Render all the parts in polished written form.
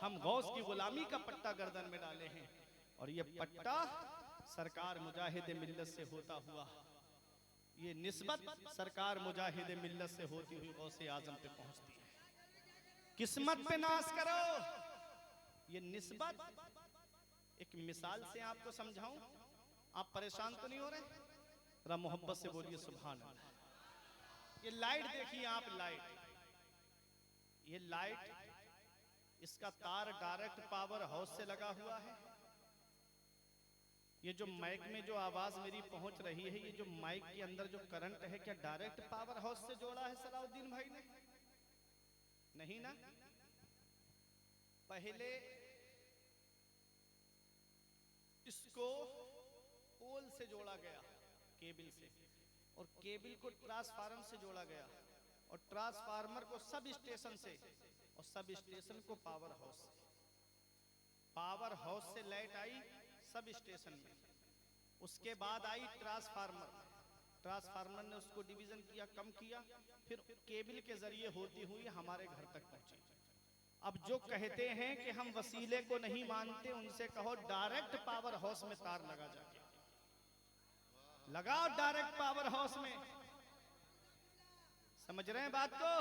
हम गौस की गुलामी का पट्टा गर्दन में डाले हैं, और ये पट्टा सरकार मुजाहिद मिल्लत से होता हुआ, ये निस्बत सरकार मुजाहिद मिल्लत से होती हुई गौसे आजम पे पहुंचती है। किस्मत पे नाज करो, ये निस्बत एक मिसाल से आपको समझाऊं, आप परेशान तो नहीं हो रहे? जरा मोहब्बत से बोलिए सुभान अल्लाह। ये लाइट देखिए आप, ये लाइट, इसका तार डायरेक्ट पावर हाउस से लगा हुआ है। ये जो माइक में जो आवाज मेरी पहुंच रही है, ये जो माइक के अंदर जो करंट है, क्या डायरेक्ट पावर हाउस से जोड़ा है सलाउद्दीन भाई ने? नहीं ना। पहले इसको पोल से जोड़ा गया, केबल से, और केबल को ट्रांसफार्मर से जोड़ा गया, और ट्रांसफार्मर को सब स्टेशन से, और सब स्टेशन को पावर हाउस से। पावर हाउस से लाइट आई सब स्टेशन में, उसके बाद आई ट्रांसफार्मर, ट्रांसफार्मर ने उसको डिवीजन किया, कम किया, फिर केबल के जरिए होती हुई हमारे घर तक पहुंची। अब जो कहते हैं कि हम वसीले को नहीं मानते, उनसे कहो डायरेक्ट पावर हाउस में तार लगा, जाके लगाओ डायरेक्ट पावर हाउस में। समझ रहे हैं बात को?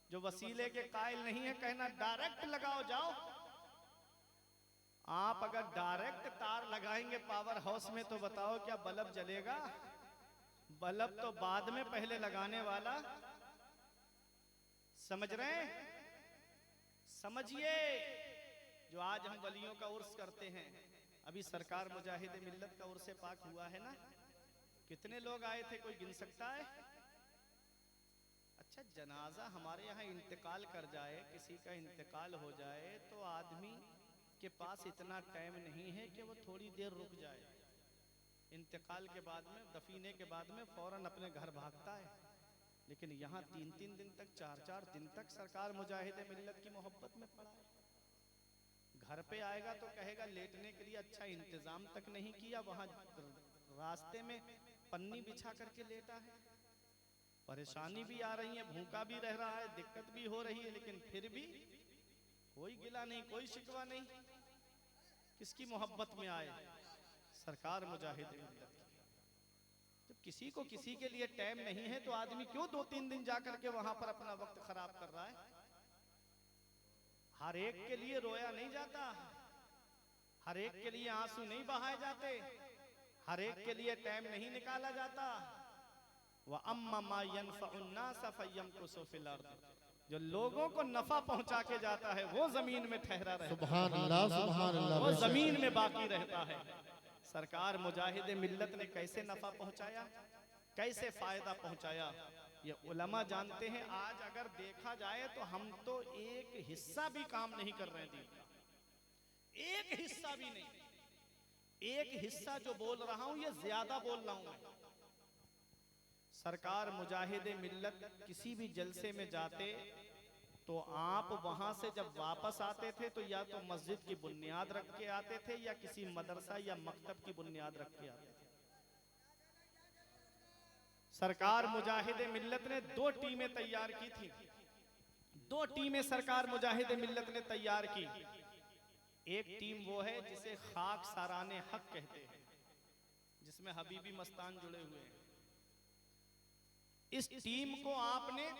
जो वसीले के कायल नहीं है, कहना डायरेक्ट लगाओ जाओ। आप अगर डायरेक्ट तार लगाएंगे पावर हाउस में तो बताओ क्या बल्ब जलेगा? बल्ब तो बाद में पहले लगाने वाला। समझ रहे हैं? समझिए, जो आज हम वलियों का उर्स करते हैं, अभी सरकार मुजाहिद मिल्लत का उर्स पाक हुआ है ना, कितने लोग आए थे, कोई गिन सकता है? अच्छा, जनाजा हमारे यहाँ इंतकाल कर जाए, किसी का इंतकाल हो जाए, तो आदमी के पास इतना टाइम नहीं है कि वो थोड़ी देर रुक जाए। इंतकाल के बाद में, दफीने के बाद में फौरन अपने घर भागता है। लेकिन यहाँ 3-3 दिन तक, 4-4 दिन तक सरकार मुजाहिद मिल्लत की मोहब्बत में पड़ा है। घर पे आएगा तो कहेगा लेटने के लिए अच्छा इंतजाम तक नहीं किया, वहां रास्ते में पन्नी बिछा करके लेटा है। परेशानी भी आ रही है, भूखा भी रह रहा है, दिक्कत भी हो रही है, लेकिन फिर भी कोई गिला नहीं, कोई शिकवा नहीं। किसकी मोहब्बत में आए? सरकार मुजाहिद मिल्लत। जब किसी को किसी के लिए टाइम नहीं है तो आदमी क्यों 2-3 दिन जाकर के वहां पर अपना वक्त खराब कर रहा है? हर एक के लिए रोया नहीं जाता, हर एक के लिए आंसू नहीं बहाए जाते, हर एक के लिए टाइम नहीं निकाला जाता। वह अम्मा मा यनफ़उन्नास फ़यमकुसु फ़िल अर्द, जो लोगों को नफा पहुंचा के जाता है वो जमीन में ठहरा रहता है। सुभान अल्लाह, सुभान अल्लाह। वो जमीन में बाकी रहता है। सरकार मुजाहिद मिल्लत ने कैसे नफा पहुंचाया, कैसे फायदा पहुंचाया, ये उलमा जानते हैं। आज अगर देखा जाए तो हम तो एक हिस्सा भी काम नहीं कर रहे हैं, एक हिस्सा भी नहीं। एक हिस्सा जो बोल रहा हूं ये ज्यादा बोल रहा हूं मैं। सरकार मुजाहिद मिल्लत किसी भी जलसे में जाते तो आप वहां से जब वापस आते थे तो या तो मस्जिद की बुनियाद रख के आते थे, या किसी मदरसा या मकतब की बुनियाद रख के आते थे। सरकार मुजाहिद मिल्लत ने 2 टीमें तैयार की थी, 2 टीमें सरकार मुजाहिद मिल्लत ने तैयार की। एक टीम वो है जिसे खाक साराने हक कहते हैं, जिसमें हबीबी मस्तान जुड़े हुए हैं। इस टीम को आपने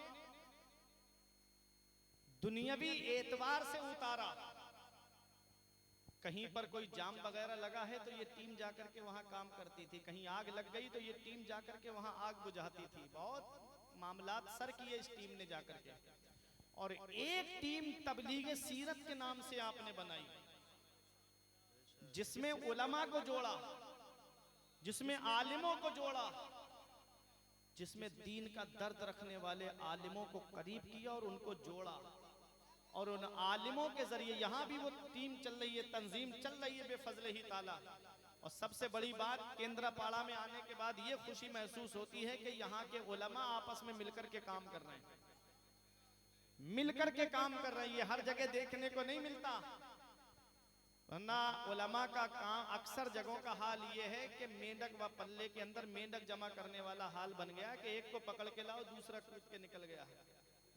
दुनियावी एतबार से उतारा। कहीं पर कोई जाम वगैरह लगा है तो ये टीम जाकर के वहां काम करती थी, कहीं आग लग गई तो ये टीम जाकर के वहां आग बुझाती थी। बहुत मामलात सर किए इस टीम ने जाकर के। और एक टीम तबलीग सीरत के नाम से आपने बनाई, जिसमें उलमा को जोड़ा, जिसमें आलिमों को जोड़ा, जिसमें दीन का दर्द रखने वाले आलिमों को करीब किया और उनको जोड़ा। और उन आलिमों के जरिए यहाँ भी वो टीम चल रही है, तंजीम चल रही है बेफजल ही ताला। और सबसे बड़ी बात, केंद्रापाड़ा में आने के बाद ये खुशी महसूस होती है कि यहाँ के उलमा आपस में मिलकर के काम कर रहे हैं, मिलकर के काम कर रहे हैं। ये हर जगह देखने को नहीं मिलता। वरना उलमा का काम, अक्सर जगहों का हाल ये है कि मेंढक व पल्ले के अंदर मेंढक जमा करने वाला हाल बन गया कि एक को पकड़ के लाओ, दूसरा कूद के निकल गया,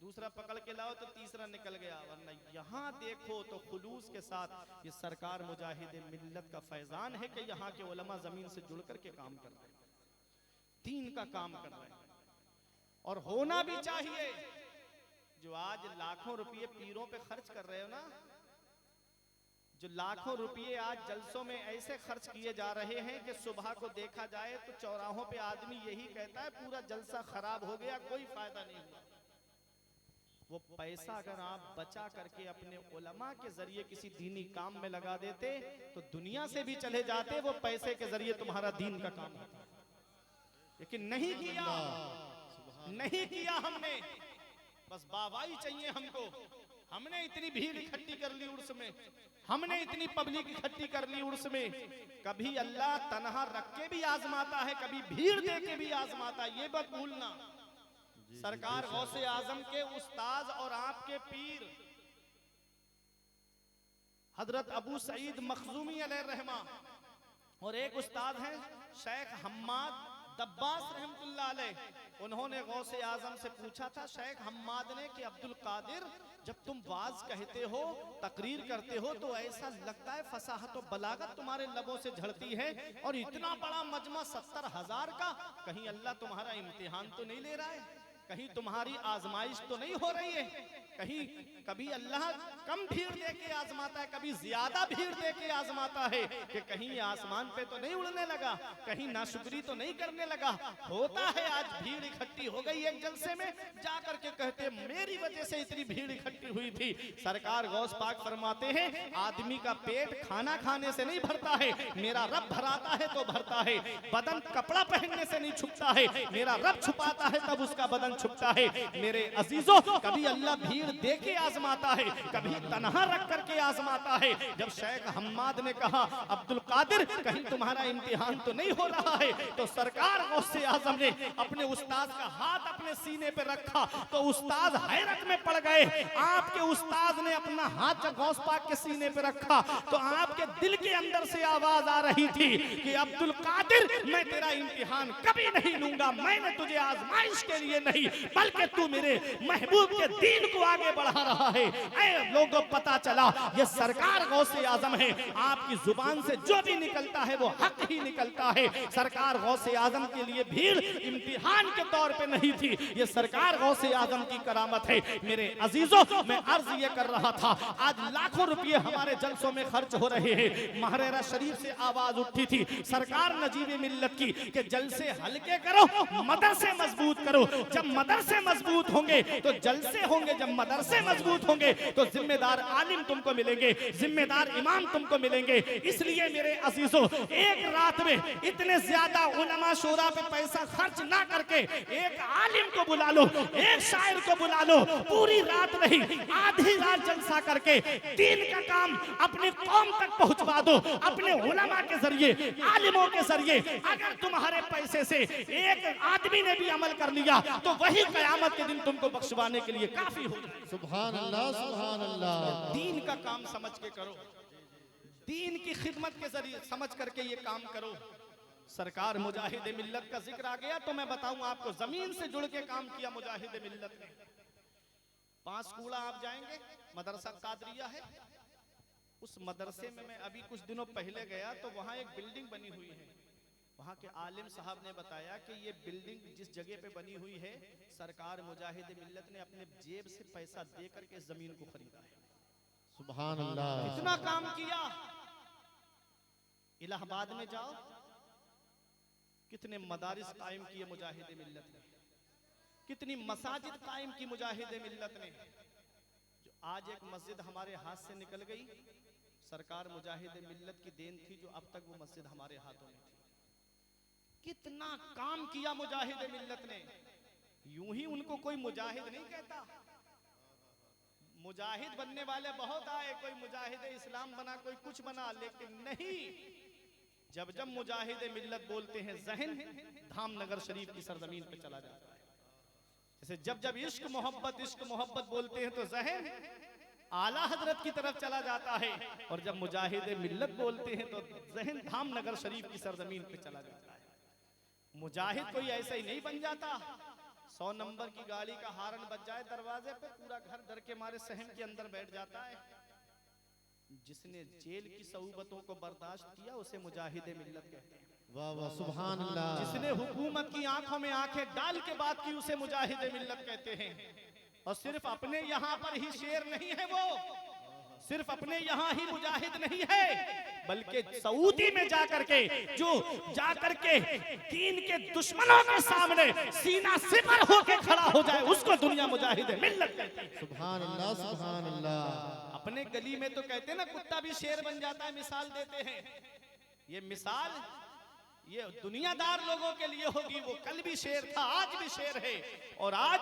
दूसरा पकड़ के लाओ तो तीसरा निकल गया। वरना यहाँ देखो तो खुलूस के साथ ये सरकार मुजाहिद मिल्लत का फैजान है कि यहाँ के उलमा जमीन से जुड़ करके काम कर रहे हैं, दीन का काम कर रहे हैं, और होना भी चाहिए। जो आज लाखों रुपये पीरों पे खर्च कर रहे हो ना, जो लाखों रुपये आज जलसों में ऐसे खर्च किए जा रहे हैं कि सुबह को देखा जाए तो चौराहों पे आदमी यही कहता है पूरा जलसा खराब हो गया, कोई फायदा नहीं हुआ। वो पैसा अगर आप बचा करके अपने उलमा के जरिए किसी दीनी काम में लगा देते तो दुनिया से भी चले जाते, वो पैसे के जरिए तुम्हारा दीन का काम होता। लेकिन नहीं किया, नहीं किया हमने, बस बावाई चाहिए हमको। हमने इतनी भीड़ इकट्ठी कर ली उर्स में, हमने इतनी पब्लिक इकट्ठी कर ली उर्स में। कभी अल्लाह तनहा रख के भी आजमाता है, कभी भीड़ दे के भी आजमाता है, ये बात भूलना। सरकार गौसे आजम के उस्ताद और आपके पीर हजरत अबू सईद मखजूमी अलैहिर्रहमा और एक उस्ताद हैं शेख हम्माद दब्बास रहमतुल्लाह अलैह, उन्होंने गौसे आजम से पूछा था, शेख हम्माद ने, कि अब्दुल कादिर जब तुम वाज कहते हो, तकरीर करते हो तो ऐसा लगता है फसाहत और बलागत तुम्हारे लबों से झड़ती है, और इतना बड़ा मजमा 70,000 का, कहीं अल्लाह तुम्हारा इम्तिहान तो नहीं ले रहा है, कहीं तुम्हारी आजमाइश तो नहीं हो रही है, कहीं कभी अल्लाह कम भीड़ दे के आजमाता है, कभी ज्यादा भीड़ दे के आजमाता है, कि कहीं आसमान पे तो नहीं उड़ने लगा, कहीं नाशुक्री तो नहीं करने लगा। होता है आज भीड़ इकट्ठी हो गई एक जलसे में, जाकर के कहते मेरी वजह से इतनी भीड़ इकट्ठी हुई थी। सरकार गौस पाक फरमाते हैं, आदमी का पेट खाना खाने से नहीं भरता है, मेरा रब भराता है तो भरता है। बदन कपड़ा पहनने से नहीं छुपता है, मेरा रब छुपाता है तब उसका बदन छुपता है। मेरे अजीजों, कभी अल्लाह भीड़ दे के आजमाता है, कभी तनहा रख करके आजमाता है। जब शेख हम्माद ने कहा, अब्दुल कादिर कहीं तुम्हारा इम्तिहान तो नहीं हो रहा है, तो सरकार गौसे आजम ने अपने उस्ताद का हाथ अपने सीने पे रखा तो उस्ताद हैरत में पड़ गए। आपके उस्ताद ने अपना हाथ जब गौस पाक के सीने पे रखा तो आपके दिल के अंदर से आवाज आ रही थी कि अब्दुल कादिर, मैं तेरा इम्तिहान कभी नहीं लूंगा, मैंने तुझे आजमाइश के लिए नहीं बल्कि तू मेरे महबूब के दीन को आगे बढ़ा रहा है। ऐ लोगों, पता चला ये सरकार गौसे आजम है, आपकी जुबान से जो भी निकलता है वो हक ही निकलता है। सरकार गौसे आजम के लिए भीड़ इम्तिहान के तौर पे नहीं थी, ये सरकार गौसे आजम की करामत है। मेरे अजीजों, मैं अर्ज ये कर रहा था, आज लाखों रुपये हमारे जलसों में खर्च हो रहे हैं। महरेरा शरीफ से आवाज उठी थी सरकार नजीब मिल्लत की कि जलसे हल्के करो, मदरसे मजबूत करो। जब मदरसे मजबूत होंगे तो जलसे होंगे, जब मदरसे मजबूत होंगे तो जिम्मेदार आलिम तुमको मिलेंगे, जिम्मेदार इमाम तुमको मिलेंगे। इसलिए मेरे अजीजों, एक रात में इतने ज्यादा उलमा शोरा पे पैसा खर्च ना करके एक आलिम को बुला लो, एक शायर को बुला लो, पूरी रात नहीं आधी रात जलसा करके दीन का काम अपनी कौम तक पहुंचवा दो, अपने उलमा के जरिए, आलिमों के जरिए। अगर तुम्हारे पैसे से एक आदमी ने भी अमल कर लिया तो वही कयामत के दिन तुमको बख्शवाने के लिए काफी हो। सुभान अल्लाह, सुभान अल्लाह। दीन का काम समझ के करो, दीन की खिदमत के जरिए समझ करके ये काम करो। सरकार मुजाहिद मिल्लत का जिक्र आ गया तो मैं बताऊं आपको, जमीन से जुड़ के काम किया मुजाहिद मिल्लत ने। 5 कूड़ा आप जाएंगे, मदरसा कादरिया है, उस मदरसे में मैं अभी कुछ दिनों पहले गया तो वहां एक बिल्डिंग बनी हुई है। वहां के आलिम साहब ने बताया कि ये बिल्डिंग जिस जगह पे बनी हुई है, सरकार मुजाहिद मिल्लत ने अपने जेब से पैसा दे करके इस जमीन को खरीदा है। सुभान अल्लाह। इतना काम किया। इलाहाबाद में जाओ, कितने मदारिस कायम किए मुजाहिद मिल्लत ने, कितनी मसाजिद कायम की मुजाहिद मिल्लत ने। जो आज एक मस्जिद हमारे हाथ से निकल गई, सरकार मुजाहिद मिल्लत की देन थी जो अब तक वो मस्जिद हमारे हाथों में थी। कितना काम किया मुजाहिद मिल्लत ने। यूं ही उनको कोई मुजाहिद नहीं कहता, मुजाहिद बनने वाले बहुत आए, कोई मुजाहिद इस्लाम बना, कोई कुछ बना, लेकिन नहीं, जब जब मुजाहिद मिल्लत बोलते हैं जहन धामनगर शरीफ की सरजमीन पे चला जाता है। जैसे जब जब इश्क मोहब्बत बोलते हैं तो जहन आला हजरत की तरफ चला जाता है, और जब मुजाहिद मिल्लत बोलते हैं तो जहन धामनगर शरीफ की सरजमीन पे चला जाता है। मुजाहिद कोई ऐसा ही नहीं बन जाता। 100 नंबर की गाड़ी का हार्न बज जाए दरवाजे पे, पूरा घर डर के मारे सहम के अंदर बैठ जाता है। जिसने जेल की सऊबतों को बर्दाश्त किया उसे मुजाहिदे मिल्लत कहते हैं। वाह वाह सुभान अल्लाह। जिसने हुकूमत की आंखों में आंखें डाल के बात की उसे मुजाहिदे मिल्लत कहते हैं। और सिर्फ अपने यहाँ पर ही शेर नहीं है वो, सिर्फ अपने यहाँ ही मुजाहिद नहीं है, बल्कि सऊदी में जाकर के दीन के दुश्मनों के सामने सीना सिपर होके खड़ा हो जाए उसको दुनिया मुजाहिद मिल्लत कहती है। सुभान अल्लाह सुभान अल्लाह। अपने गली में तो कहते हैं ना कुत्ता भी शेर बन जाता है, मिसाल देते हैं। ये मिसाल ये दुनियादार लोगों के लिए होगी, वो कल भी शेर था आज भी शेर है, और आज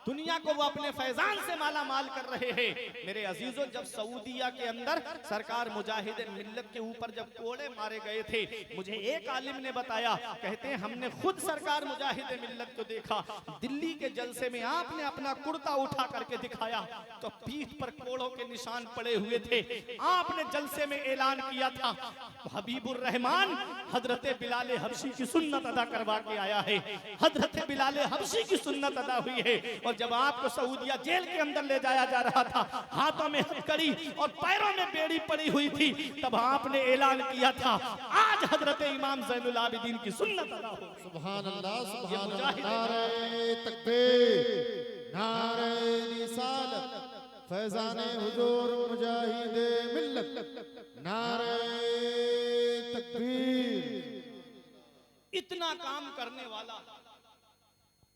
दुनिया को वो अपने फैजान से माला माल कर रहे हैं। मेरे अजीजों, जब सऊदिया के अंदर सरकार मुजाहिद मिल्लत के ऊपर जब कोड़े मारे गए थे, मुझे एक आलिम ने बताया, कहते हैं हमने खुद सरकार मुजाहिद मिल्लत को देखा। दिल्ली के जलसे में आपने अपना कुर्ता उठा करके दिखाया तो पीठ पर कोड़ों के निशान पड़े हुए थे। आपने जलसे में ऐलान किया था हबीबुर रहमान हजरत बिलाल हबशी की सुन्नत अदा करवा के आया है। हजरत बिलाल हबशी की सुन्नत अदा हुई है। और जब आपको सऊदिया जेल के अंदर ले जाया जा रहा था, हाथों में हथकड़ी और पैरों में बेड़ी पड़ी हुई थी, तब आपने ऐलान किया था आज हजरत इमाम ज़ैनुल आबिदीन की सुन्नत अदा हो। सुभान अल्लाह सुभान अल्लाह। नारे तकबीर नारे रिसालत फैजाने हुजूर मुजाहिदे मिल्लत नारे तकबीर। इतना काम करने वाला,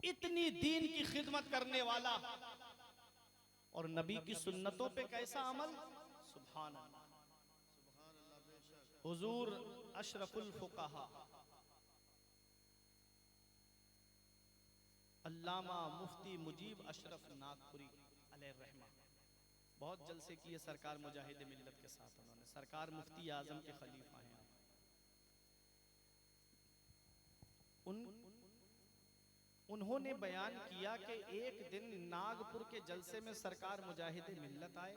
इतनी दीन की खिदमत करने वाला, और नबी की सुन्नतों पे कैसा अमल। सुभान अल्लाह। हुजूर अशरफुल फुकाहा अल्लामा मुफ्ती मुजीब अशरफ नागपुरी अलैहि रहमा बहुत जलसे किए सरकार मुजाहिद मिल्लत के साथ। उन्होंने सरकार मुफ्ती आजम के खलीफा हैं। उन्होंने बयान किया कि एक दिन नागपुर के जलसे में सरकार मुजाहिद मिल्लत आए,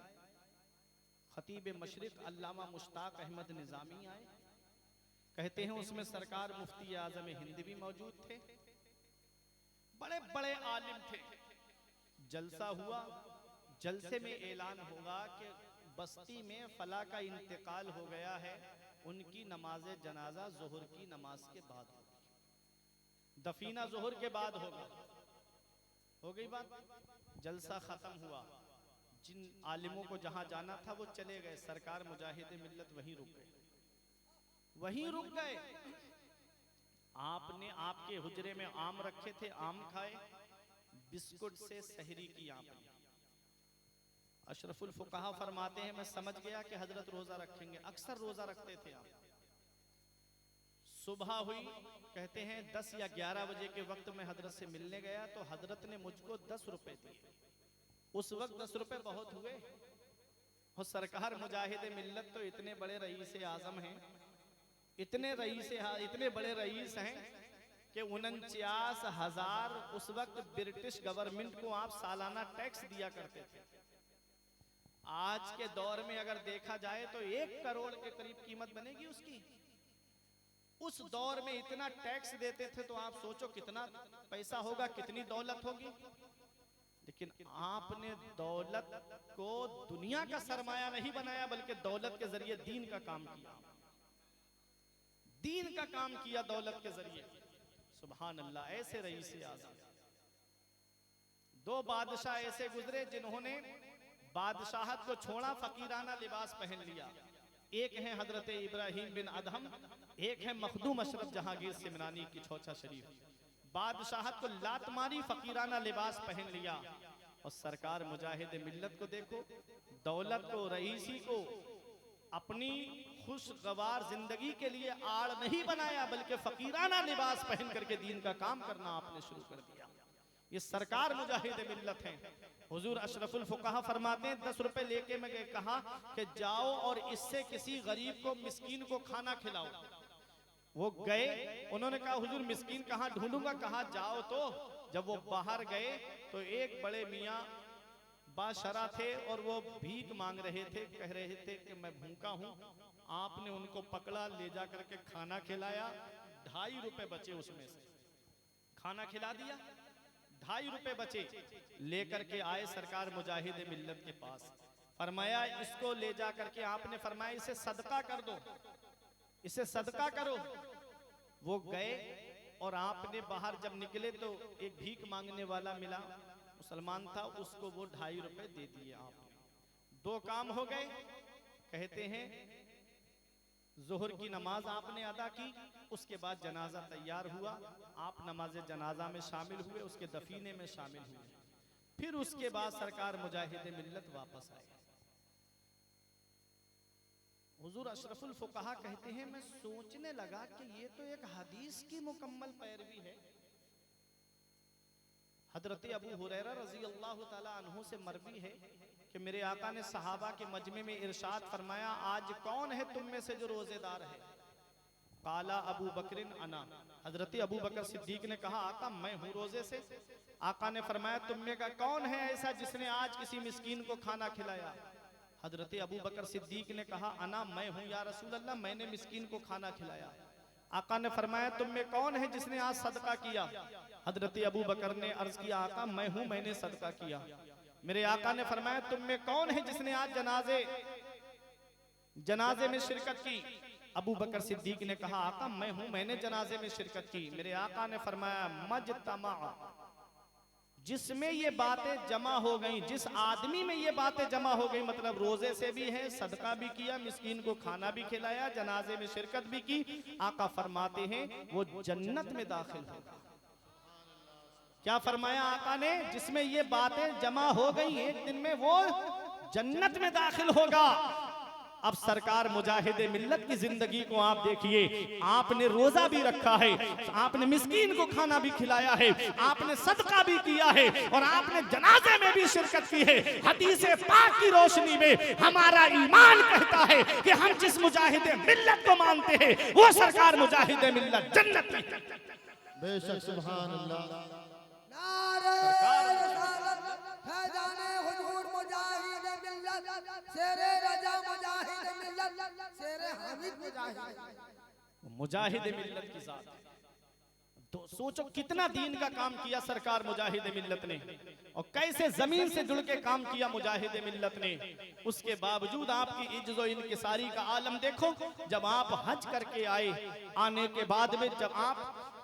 खतीब मशरिक अल्लामा मुश्ताक अहमद निजामी आए। कहते हैं उसमें सरकार मुफ्ती आजम हिंद भी मौजूद थे, बड़े बड़े आलिम थे। जलसा हुआ, जलसे में ऐलान होगा कि बस्ती में फला का इंतकाल हो गया है, उनकी नमाज जनाजा जोहर की नमाज के बाद होगी, दफीना जोहर के बाद होगा। हो गई बात। जलसा खत्म हुआ, जिन आलिमों को जहां जाना था वो चले गए, सरकार मुजाहिद मिल्लत वहीं रुक गए, वहीं रुक गए। आपने आपके हुजरे में आम रखे थे, आम खाए, बिस्कुट से सहरी की आम ली। अशरफुल फुकाहा फरमाते हैं मैं समझ गया कि हजरत रोजा रखेंगे, अक्सर रोजा रखते थे आप। सुबह हुई, कहते हैं 10 या 11 बजे के वक्त में हजरत से मिलने गया तो हजरत ने मुझको 10 रुपए दिए। उस वक्त 10 रुपए बहुत हुए, और सरकार मुजाहिद मिल्लत तो इतने बड़े रईस आजम हैं, इतने बड़े रईस हैं कि 49,000 उस वक्त ब्रिटिश गवर्नमेंट को आप सालाना टैक्स दिया करते थे। आज के दौर में अगर देखा जाए तो 1 करोड़ के करीब कीमत बनेगी उसकी। उस दौर में इतना टैक्स देते थे तो आप सोचो कितना पैसा होगा, कितनी दौलत होगी। लेकिन आपने दौलत को दुनिया का सरमाया नहीं बनाया, बल्कि दौलत के जरिए दीन का काम किया, दीन का काम किया दौलत के जरिए। सुभान अल्लाह। ऐसे रईस आज़म 2 बादशाह ऐसे गुजरे जिन्होंने बादशाहत को छोड़ा, फकीराना लिबास पहन लिया। एक है हजरत इब्राहिम बिन अदहम, एक है मखदूम अशरफ जहांगीर सिमरानी की छोचा शरीफ। बादशाहत को लात मारी, फकीराना लिबास पहन लिया। और सरकार मुजाहिद मिल्लत को देखो, दौलत को, रईसी को अपनी खुशगवार जिंदगी के लिए आड़ नहीं बनाया, बल्कि फकीराना लिबास पहन करके दीन का काम करना आपने शुरू कर दिया। ये सरकार मुजाहिद मिल्लत हैं। हुजूर अशरफुल फुकाहा फरमाते हैं 10 रुपए लेके मैं कहा कि जाओ और इससे किसी गरीब को, मिस्कीन को खाना खिलाओ। वो गए, उन्होंने कहा हुजूर मिस्कीन कहाँ ढूंढूंगा, कहा जाओ। तो जब वो बाहर गए तो एक बड़े मियाँ बाशरा थे और वो भीख मांग रहे थे, कह रहे थे कि मैं भूखा हूँ। आपने उनको पकड़ा, ले जा करके खाना खिलाया, 2.5 रुपए बचे उसमें से, खाना खिला दिया, ₹2.5 बचे, लेकर के आए सरकार मुजाहिद मिल्लत के पास। फरमाया इसको ले जा करके आपने फरमाया इसे सदका कर दो, इसे सदका करो। वो गए और आपने बाहर जब निकले तो एक भीख मांगने वाला मिला, मुसलमान था, उसको वो ₹2.5 दे दिए आपने। 2 काम हो गए। कहते हैं जोहर की नमाज आपने अदा की, उसके बाद जनाजा तैयार हुआ, आप नमाज जनाजा में शामिल हुए, उसके दफीने में शामिल हुए। फिर उसके बाद सरकार मुजाहिद मिल्लत वापस आए। हुजूर अशरफुल फुकहा कहते हैं मैं सोचने लगा कि ये तो एक हदीस की मुकम्मल पैरवी है। हजरत अबू हुरैरा रजी अल्लाह ताला अन्हु से मरवी है कि मेरे आका ने सहाबा के मजमे में इरशाद फरमाया, आज कौन है तुम में से जो रोजेदार है? काला अबू बकरिन अना। हजरत अबू बकर सिद्दीक ने कहा आका मैं हूँ रोजे से। आका ने फरमाया तुम में का कौन है ऐसा जिसने आज किसी मिस्कीन को खाना खिलाया? हजरत अबू बकर सिद्दीक ने कहा अना मैं हूँ या रसूल अल्लाह, मैंने मिस्कीन को खाना खिलाया। आका ने फरमाया तुम में कौन है जिसने आज सदका किया? हजरत अबू बकर ने अर्ज किया आका मैं हूँ, मैंने सदका किया। मेरे आका ने फरमाया तुम में कौन है जिसने आज जनाजे में शिरकत की? अबू बकर सिद्दीक ने कहा आका मैं हूँ, मैंने जनाजे में शिरकत की। मेरे आका ने फरमाया मजतमा, जिसमें ये बातें जमा हो गई, जिस आदमी में ये बातें जमा हो गई, मतलब रोजे से भी है, सदका भी किया, मिस्कीन को खाना भी खिलाया, जनाजे में शिरकत भी की, आका फरमाते हैं वो जन्नत में दाखिल होगा। क्या फरमाया आका ने? जिसमें ये बातें जमा हो गई एक दिन में वो जन्नत में दाखिल होगा। अब सरकार मुजाहिद मिल्लत की जिंदगी को आप देखिए, आपने रोजा भी रखा है, आपने मिस्कीन को खाना भी खिलाया है, आपने सदका भी किया है और आपने जनाजे में भी शिरकत की है। हदीस पाक की रोशनी में हमारा ईमान कहता है कि हम जिस मुजाहिद मिल्लत को मानते हैं वो सरकार मुजाहिद मिल्लत जन्नत में। बेशक सुभान अल्लाह। मुजाहिद मिल्लत की जात। तो सोचो कितना दीन का काम किया सरकार मुजाहिद मिल्लत ने और कैसे जमीन से जुड़ के काम किया मुजाहिद मिल्लत ने। उसके बावजूद आपकी इज्जत और इनकिसारी का आलम देखो। जब आप हज करके आए, आने के बाद में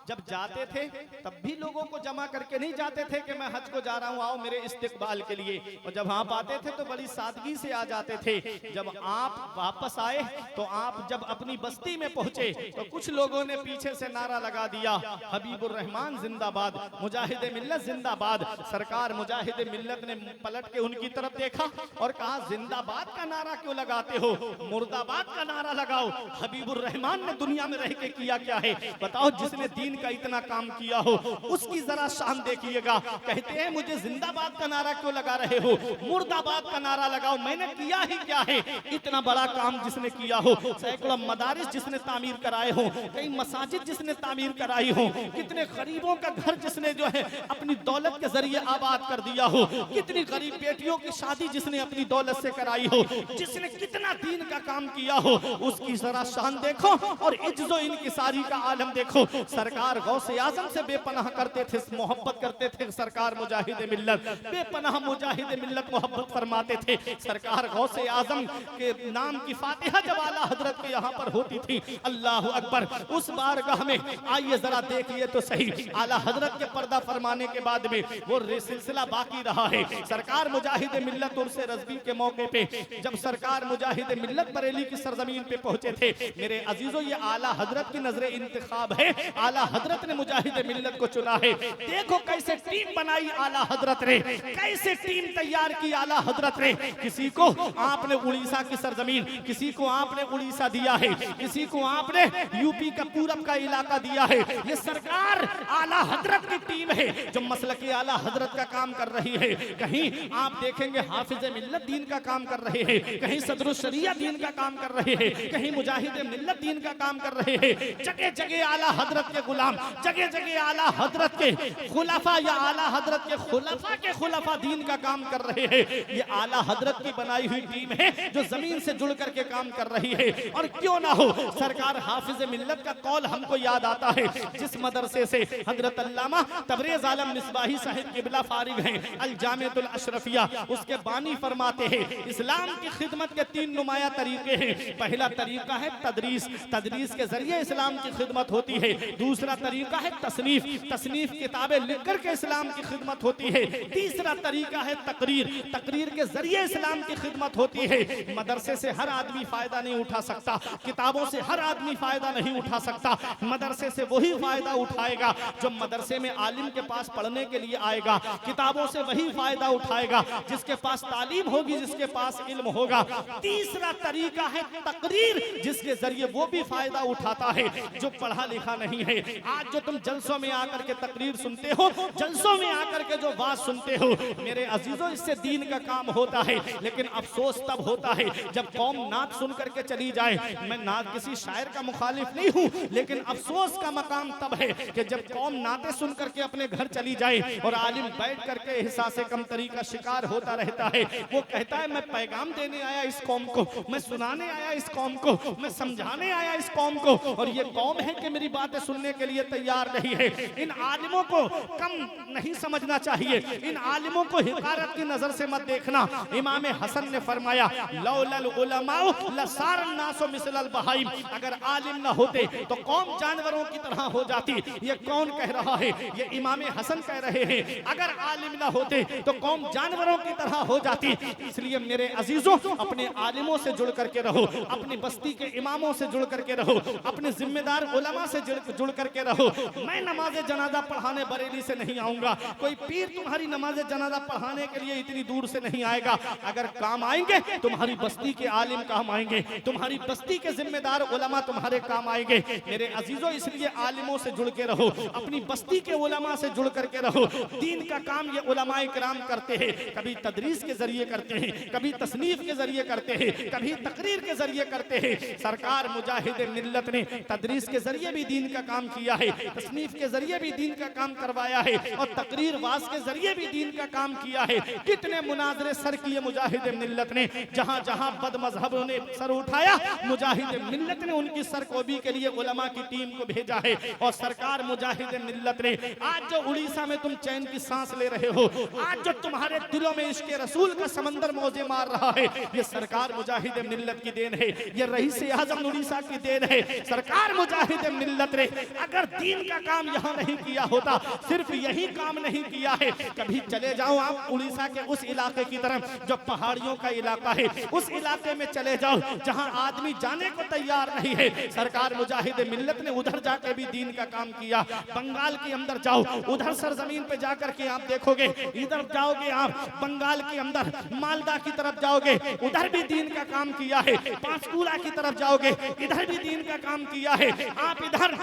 जब जाते थे तब भी लोगों को जमा करके नहीं जाते थे कि मैं हज को जा रहा हूँ, आओ मेरे इस्तिकबाल के लिए। और जब आप आते थे तो बड़ी सादगी से आ जाते थे। जब आप वापस आए तो आप जब अपनी बस्ती में पहुंचे तो कुछ लोगों ने पीछे से नारा लगा दिया, हबीबुर रहमान जिंदाबाद, मुजाहिद मिल्लत जिंदाबाद। सरकार मुजाहिद मिल्लत ने पलट के उनकी तरफ देखा और कहा जिंदाबाद का नारा क्यों लगाते हो, मुर्दाबाद का नारा लगाओ। हबीबुर रहमान ने दुनिया में रह के किया क्या है बताओ? जिसने दीन का इतना काम किया हो उसकी जरा शान देखिएगा। कहते हैं मुझे जिंदाबाद का नारा क्यों लगा रहे हो, मुर्दाबाद का नारा लगाओ। मैंने किया ही क्या है? इतना बड़ा काम जिसने किया हो, सैकड़ों मदारिस जिसने तामीर कराए हो, कई मसाजिद जिसने तामीर कराई हो, कितने गरीबों का घर जिसने जो है अपनी दौलत के जरिए आबाद कर दिया हो, कितनी गरीब बेटियों की शादी जिसने अपनी दौलत से कराई हो, जिसने कितना दीन का काम किया हो, उसकी जरा शान देखो और इज्जो इनकिसारी का आलम देखो। सरकार गौसे आजम से बेपनाह करते थे, मोहब्बत करते थे। सरकार मुजाहिद मिल्लत बेपनाह मुजाहिद मिल्लत मोहब्बत फरमाते थे। सरकार गौसे आजम के नाम की फातिहा जब आला हजरत के यहाँ पर होती थी, अल्लाह अकबर, उस बारगाह में आइए जरा देखिए तो सही। आला हजरत के पर्दा फरमाने के बाद में वो सिलसिला बाकी रहा है। सरकार मुजाहिद मिल्लत उर्से रज़वी के मौके पे जब सरकार मुजाहिद मिल्लत बरेली की सरजमीन पे पहुंचे थे, मेरे अजीजों ये आला हजरत की नजरे इंतखाब है। आला हजरत ने मुजाहिद मिल्लत को चुना है। देखो कैसे टीम बनाई आला हजरत ने, कैसे टीम तैयार की आला हजरत ने। किसी को आपने उड़ीसा की सरजमीन, किसी को आपने उड़ीसा दिया है, किसी को आपने यूपी का पूरब का इलाका दिया है। ये सरकार आला हजरत की टीम है जो मसलकी आला हजरत का काम कर रही है। कहीं आप देखेंगे हाफिज मिल्लत दीन का काम कर रहे हैं, कहीं सदरुल शरिया दीन का काम कर रहे हैं, कहीं मुजाहिद मिल्लत दीन का काम कर रहे हैं। जगह जगह आला हजरत के गुलाम सलाम जगह जगह आला हजरत के खुलाफा या आला हजरत के खुलाफा दीन का काम कर रहे हैं। ये आला हजरत की बनाई हुई टीम है जो जमीन से जुड़ करके काम कर रही है। और क्यों ना हो, सरकार हाफिज मिल्लत का कौल हमको याद आता है, जिस मदरसे से हजरत अल्लामा तबरेज आलम मिसबाही साहिब किबला फारिग हैं, अल जामिअतुल अशरफिया, उसके बानी फरमाते हैं इस्लाम की खिदमत के 3 नुमाया तरीके हैं। पहला तरीका है तदरीस, तदरीस के जरिए इस्लाम की खिदमत होती है। दूसरा तरीका है तसनीफ, तसनीफ किताबें लिख करके इस्लाम की खिदमत होती है। तीसरा तरीका है तकरीर, तकरीर के जरिए इस्लाम की खिदमत होती है। मदरसे से हर आदमी फायदा नहीं उठा सकता, किताबों से हर आदमी फायदा नहीं उठा सकता। मदरसे से वही फायदा उठाएगा जो मदरसे में आलिम के पास पढ़ने के लिए आएगा। किताबों से वही फायदा उठाएगा जिसके पास तालीम होगी, जिसके पास इल्म होगा। तीसरा तरीका है तकरीर, जिसके जरिए वो भी फायदा उठाता है जो पढ़ा लिखा नहीं है। आज जो तुम जलसों में आकर के तकरीर सुनते हो, जलसों में आकर के जो बात सुनते हो, मेरे अजीजों, इससे दीन का काम होता है। लेकिन अफसोस तब होता है जब कौम नात सुन करके चली जाए। मैं नात किसी शायर का मुखालिफ नहीं हूँ, लेकिन अफसोस का मकाम तब है कि जब कौम नाते सुन करके अपने घर चली जाए और आलिम बैठ करके एहसास कमतरी का शिकार होता रहता है। वो कहता है मैं पैगाम देने आया इस कौम को, मैं सुनाने आया इस कौम को, मैं समझाने आया इस कौम को, और ये कौम है कि मेरी बातें सुनने के लिए तैयार नहीं है। इन आलिमों को कम नहीं समझना चाहिए, इन आलिमों को हिकारत की नजर से मत देखना। इमाम हसन ने फरमाया लौलल उलमाउ लसारन नासु मिसलल बहाइम, अगर आलिम ना होते तो कौम जानवरों की तरह हो जाती। ये कौन कह रहा है? ये इमाम हसन कह रहे हैं, अगर आलिम ना होते तो कौम जानवरों की तरह हो जाती। इसलिए मेरे अजीजों, अपने आलिमों से जुड़ करके रहो, अपनी बस्ती के इमामों से जुड़ करके रहो, अपने जिम्मेदार उलमा से जुड़ करके रहो। मैं नमाज जनाजा पढ़ाने बरेली से नहीं आऊंगा, कोई पीर तुम्हारी नमाज जनाजा पढ़ाने के लिए इतनी दूर से नहीं आएगा। अगर काम आएंगे तुम्हारी बस्ती के आलिम काम आएंगे, तुम्हारी बस्ती के जिम्मेदार उलमा तुम्हारे काम आएंगे। मेरे अजीजों, इसलिए आलिमों से जुड़ के रहो, अपनी बस्ती के उलमा से जुड़ करके रहो। दीन का काम ये उलमाए किराम करते हैं, कभी तदरीस के जरिए करते हैं, कभी तसनीफ के जरिए करते हैं, कभी तकरीर के जरिए करते हैं। सरकार मुजाहिद मिल्लत ने तदरीस के जरिए भी दीन का काम किया है, तसनीफ के जरिए भी दीन का काम करवाया है, और तकरीर वाज के जरिए भी दीन का काम किया है। कितने मुनाजरे सर किए मुजाहिद मिल्लत ने, जहां जहां बद मजहबों ने सर उठाया, मुजाहिद मिल्लत ने उनकी सरकोबी के लिए उलमा की टीम को भेजा है। और सरकार मुजाहिद मिल्लत ने आज जो उड़ीसा में तुम चैन की सांस ले रहे हो, आज जो तुम्हारे दिलों में इश्क़ रसूल का समंदर मौजे मार रहा है, ये सरकार मुजाहिद मिल्लत की देन है, ये रईस आज़म उड़ीसा की देन है। सरकार मुजाहिद मिल्लत ने अगर दीन का काम यहाँ नहीं किया होता, सिर्फ यही काम नहीं किया है। कभी चले जाओ आप उड़ीसा के उस इलाके की तरफ जो पहाड़ियों का इलाका है, उस इलाके में चले जाओ जहाँ आदमी जाने को तैयार नहीं है। सरकार मुजाहिद मिल्लत ने उधर जाके भी दीन का काम किया। बंगाल के अंदर जाओ, उधर सरजमीन पे जाकर के आप देखोगे, इधर जाओगे आप बंगाल के अंदर मालदा की तरफ जाओगे, उधर भी दीन का काम किया है। पांचकूला की तरफ जाओगे, इधर भी दीन का काम किया है। आप इधर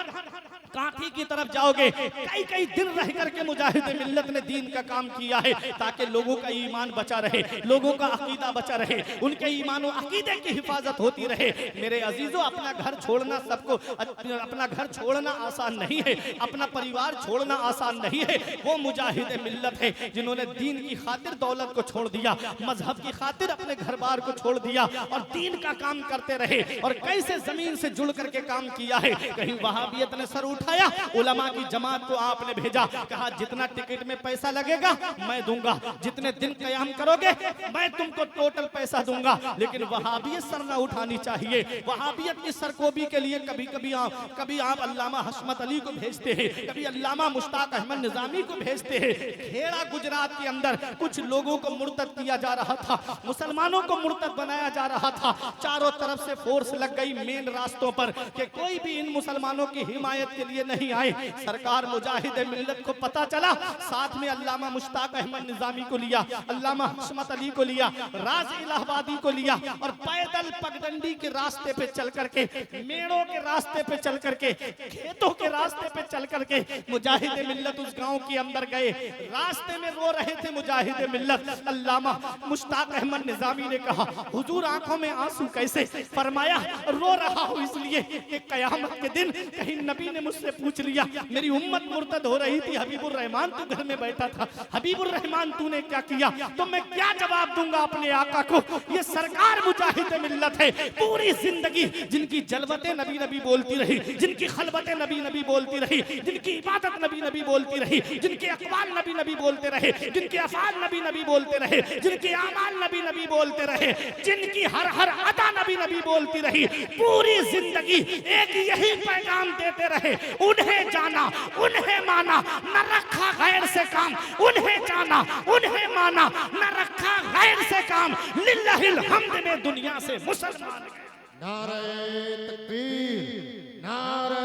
काठी की तरफ जाओगे, कई कई दिन रह करके मुजाहिद मिल्लत ने दीन का काम किया है, ताकि लोगों का ईमान बचा रहे, लोगों का अकीदा बचा रहे, उनके ईमान और अकीदे की हिफाजत होती रहे। मेरे अजीजों, अपना घर छोड़ना सबको, अपना घर छोड़ना आसान नहीं है, अपना परिवार छोड़ना आसान नहीं है। वो मुजाहिद मिल्लत है जिन्होंने दीन की खातिर दौलत को छोड़ दिया, मजहब की खातिर अपने घर बार को छोड़ दिया और दीन का काम करते रहे। और कैसे जमीन से जुड़ करके काम किया है। कहीं वहाबियत ने सर उठाया, उलमा की जमात को आपने भेजा, कहा जितना टिकट में पैसा लगेगा मैं दूंगा, जितने दिन कयाम करोगे मैं तुमको टोटल पैसा दूंगा। लेकिन वहाबियत सर ना उठानी चाहिए। वहाबियत की सरकोबी के लिए कभी आप अल्लामा हशमत अली को भेजते हैं, कभी अल्लामा मुश्ताक अहमद निजामी को भेजते हैं। खेड़ा गुजरात के अंदर कुछ लोगों को मुर्तद किया जा रहा था, मुसलमानों को मुर्तद बनाया जा रहा था। चारों तरफ से फोर्स लग गई मेन रास्तों पर कि कोई भी इन मुसलमानों की हिमायत के लिए नहीं आए। सरकार मुजाहिद मिल्लत को पता चला, साथ में अल्लामा मुश्ताक अहमद निजामी को लिया, अल्लामा हशमत अली को लिया, राज इलाहाबादी को लिया और पैदल पगडंडी के रास्ते पे चल करके, मेड़ों के रास्ते पे चल करके, खेतों के रास्ते पे चल करके मुजाहिद मिल्लत उस गांव के अंदर गए। रास्ते में रो रहे थे मुजाहिद मिल्लत। अल्लामा मुश्ताक अहमद निजामी ने कहा, हुजूर आंखों में आंसू कैसे? फरमाया रो रहा हूं इसलिए कि कयामत के दिन कहीं नबी ने मुझसे मुझसे पूछ लिया, मेरी उम्मत मुर्तद हो रही थी, हबीबुर रहमान तू घर में बैठा था, हबीबुर रहमान तूने क्या किया? तो मैं क्या जवाब दूंगा अपने आका को? ये सरकार मुजाहिद मिल्लत है। पूरी जिंदगी जिनकी जलवतें नबी नबी बोलती रही, जिनकी खलबतें नबी नबी बोलती रही, जिनकी इबादत नबी नबी बोलती रही, जिनके अक़वाल नबी नबी बोलते रहे, जिनके अफ़आल नबी नबी बोलते रहे, जिनके आमाल नबी नबी बोलते रहे, जिनकी हर हर अदा नबी नबी बोलती रही, पूरी जिंदगी एक यही पैगाम देते रहे, उन्हें जाना उन्हें माना, न रखा गैर से काम, उन्हें जाना उन्हें माना, न रखा गैर से काम, लिल्लाहिल हम्द में दुनिया से मुसलमान गए। नारे तकबीर, नारे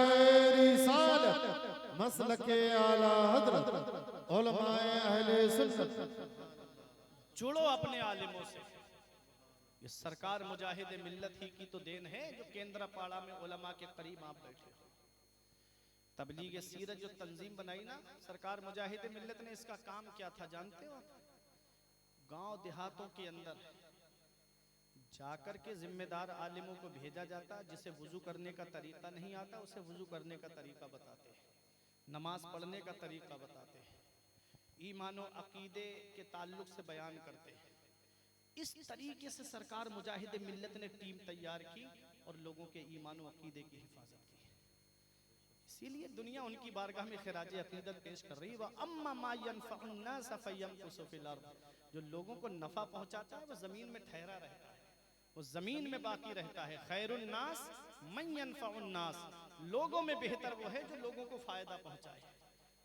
रिसालत, मसलके आला हज़रत, उलमाए अहले सुन्नत। जुड़ो अपने आलिमों से। ये सरकार मुजाहिद मिल्लत ही की तो देन है जो केंद्रपाड़ा में उलमा के करीब आप बैठे हो। तबलीग सीरत जो तंजीम बनाई ना सरकार मुजाहिद मिल्लत ने, इसका काम क्या था जानते हो? गांव देहातों के अंदर जाकर के जिम्मेदार आलिमों को भेजा जाता, जिसे वुजू करने का तरीका नहीं आता उसे वुजू करने का तरीका बताते, नमाज पढ़ने का तरीका बताते, ईमान और अकीदे के ताल्लुक से बयान करते। इस तरीके से सरकार मुजाहिद मिल्लत ने टीम तैयार की और लोगों के ईमान और अकीदे की हिफाजत की। इसीलिए दुनिया उनकी बारगाह में खिराज अकीदत पेश कर रही है। अम्मा मा यनफ़उन नास फयमकुसु फिल अर्द, जो लोगों को नफा पहुंचाता है वो जमीन में ठहरा रहता है, वो जमीन में बाकी रहता है। खैरुन नास मन यनफ़उन नास, लोगों में बेहतर वो है जो लोगों को फायदा पहुंचाए।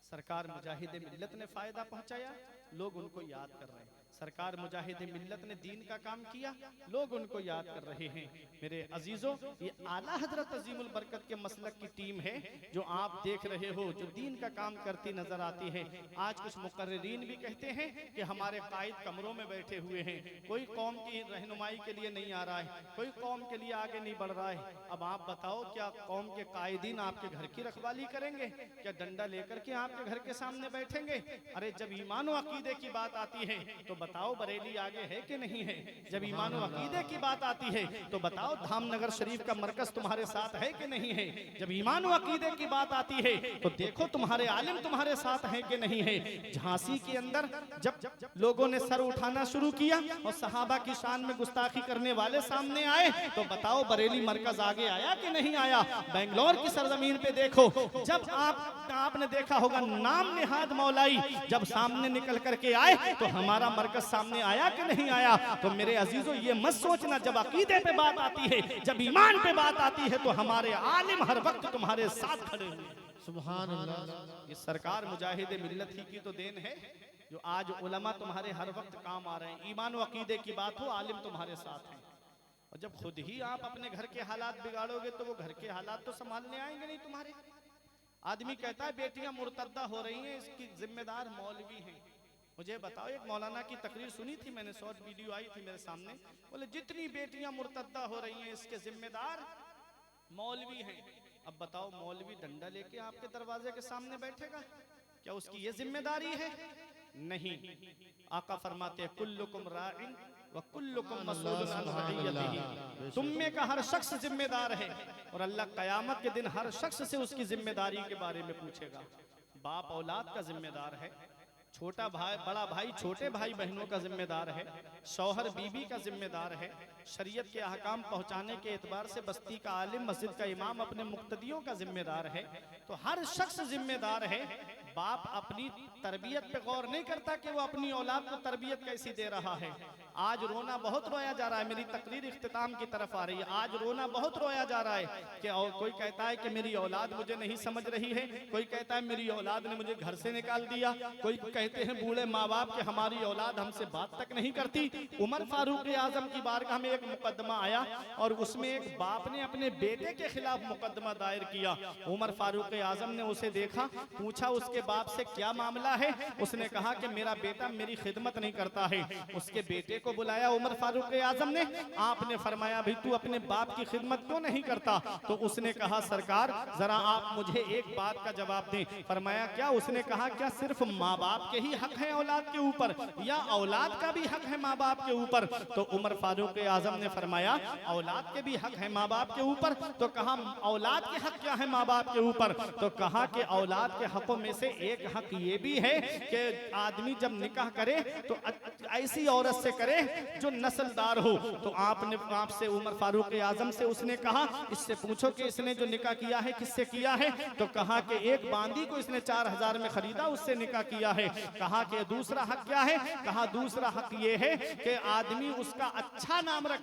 सरकार मुजाहिद मिल्लत ने फायदा पहुंचाया, लोग उनको याद कर रहे हैं। सरकार मुजाहिद मिल्लत ने दीन का काम किया, लोग उनको याद कर रहे हैं। मेरे अजीजों, ये आला हजरत अजीमुल बरकत के मसलक की टीम है जो आप देख रहे हो, जो दीन का काम करती नजर आती है। आज कुछ मुकर्रिरीन भी कहते हैं कि हमारे कायद कमरों में बैठे हुए हैं, कोई कौम की रहनुमाई के लिए नहीं आ रहा है, कोई कौम के लिए आगे नहीं बढ़ रहा है। अब आप बताओ, क्या कौम के कायदीन आपके घर की रखवाली करेंगे? क्या डंडा लेकर के आपके घर के सामने बैठेंगे? अरे जब ईमान और अकीदे की बात आती है तो बताओ बरेली आगे है कि नहीं है? जब ईमान और अकीदे की बात आती है तो बताओ धामनगर शरीफ का मरकज तुम्हारे साथ है कि नहीं है? जब ईमान और अकीदे की बात आती है तो देखो तुम्हारे आलिम तुम्हारे साथ हैं कि नहीं है? झांसी के अंदर जब लोगों ने सर उठाना शुरू किया और सहाबा की शान में गुस्ताखी करने वाले सामने आए तो बताओ बरेली मरकज आगे आया कि नहीं आया? बेंगलोर की सरजमीन पे देखो, जब आपने देखा होगा नाम निहाद मौलाई जब सामने निकल करके आए तो हमारा मरकज सामने आया कि नहीं आया? तो मेरे अजीजों, ये मत सोचना जब अकीदे पे बात आती है, जब ईमान पे बात आती है तो हमारे आलिम हर वक्त तुम्हारे साथ खड़े हुए। सुभान अल्लाह। ये सरकार मुजाहिद मिल्लत ही की तो देन है जो आज उलमा तुम्हारे हर वक्त काम आ रहे हैं। ईमान और अकीदे की बात हो, आलिम तुम्हारे साथ हैं। और जब खुद ही आप अपने घर के हालात बिगाड़ोगे तो वो घर के हालात तो संभालने आएंगे नहीं तुम्हारे। आदमी कहता है बेटियां मुर्तद्दा हो रही हैं, इसकी जिम्मेदार मौलवी हैं। मुझे बताओ, एक मौलाना की तकरीर सुनी थी मैंने, शॉर्ट वीडियो आई थी मेरे सामने, बोले जितनी बेटियां मुर्तद्दा हो रही हैं इसके जिम्मेदार मौलवी हैं। अब बताओ, मौलवी डंडा लेके आपके दरवाजे के सामने बैठेगा? क्या उसकी ये जिम्मेदारी है? नहीं। आका फरमाते हैं कुल्लुकुम राइन व कुल्लुकुम मसऊलुन अन रइयतिही, तुम में का हर शख्स जिम्मेदार है और अल्लाह कयामत के दिन हर शख्स से उसकी जिम्मेदारी के बारे में पूछेगा। बाप औलाद का जिम्मेदार है, छोटा भाई बड़ा भाई छोटे भाई बहनों का जिम्मेदार है, शौहर बीवी का जिम्मेदार है, शरीयत के अहकाम पहुंचाने के एतबार से बस्ती का आलिम मस्जिद का इमाम अपने मुक्तदियों का जिम्मेदार है। तो हर शख्स जिम्मेदार है। बाप अपनी तरबियत पे गौर नहीं करता कि वो अपनी औलाद को तरबियत कैसी दे रहा है। आज रोना बहुत रोया जा रहा है, मेरी तकरीर इख्तिताम की तरफ आ रही है। आज रोना बहुत रोया जा रहा है कि कोई कहता है कि मेरी औलाद मुझे नहीं समझ रही है, कोई कहता है मेरी औलाद ने मुझे घर से निकाल दिया, कोई कहते हैं बूढ़े माँ बाप के हमारी औलाद हमसे बात तक नहीं करती। उमर फारूक आजम की बारगाह में एक मुकदमा आया और उसमें एक बाप ने अपने बेटे के खिलाफ मुकदमा दायर किया। उमर फारूक आजम ने उसे देखा, पूछा उसके बाप से क्या मामला है। उसने कहा कि मेरा बेटा मेरी खिदमत नहीं करता है। उसके बेटे को बुलाया उमर फारूक आजम ने, आपने फरमाया भाई तू अपने बाप की खिदमत क्यों नहीं करता? तो उसने कहा सरकार जरा आप मुझे एक बात का जवाब दें। फरमाया क्या? उसने कहा क्या सिर्फ माँ बाप के ही हक है औलाद के ऊपर या औलाद का भी हक है माँ बाप के ऊपर? तो उमर फारूक आजम ने फरमाया औलाद के भी हक है माँ बाप के ऊपर। तो कहा औलाद के हक क्या है माँ बाप के ऊपर? तो कहा कि औलाद के हकों में से एक हक ये भी है कि आदमी जब निकाह करे तो ऐसी औरत से करे जो नस्लदार हो। तो आपसे उमर फारूक आजम से उसने कहा इससे पूछो कि इसने जो निकाह किया है किससे किया है? तो कहा कि एक बांदी को इसने 4000 में खरीदा, उससे निकाह किया है। कहा कि दूसरा हक क्या है? कहा दूसरा हक ये है कि आदमी उसका अच्छा नाम रखे।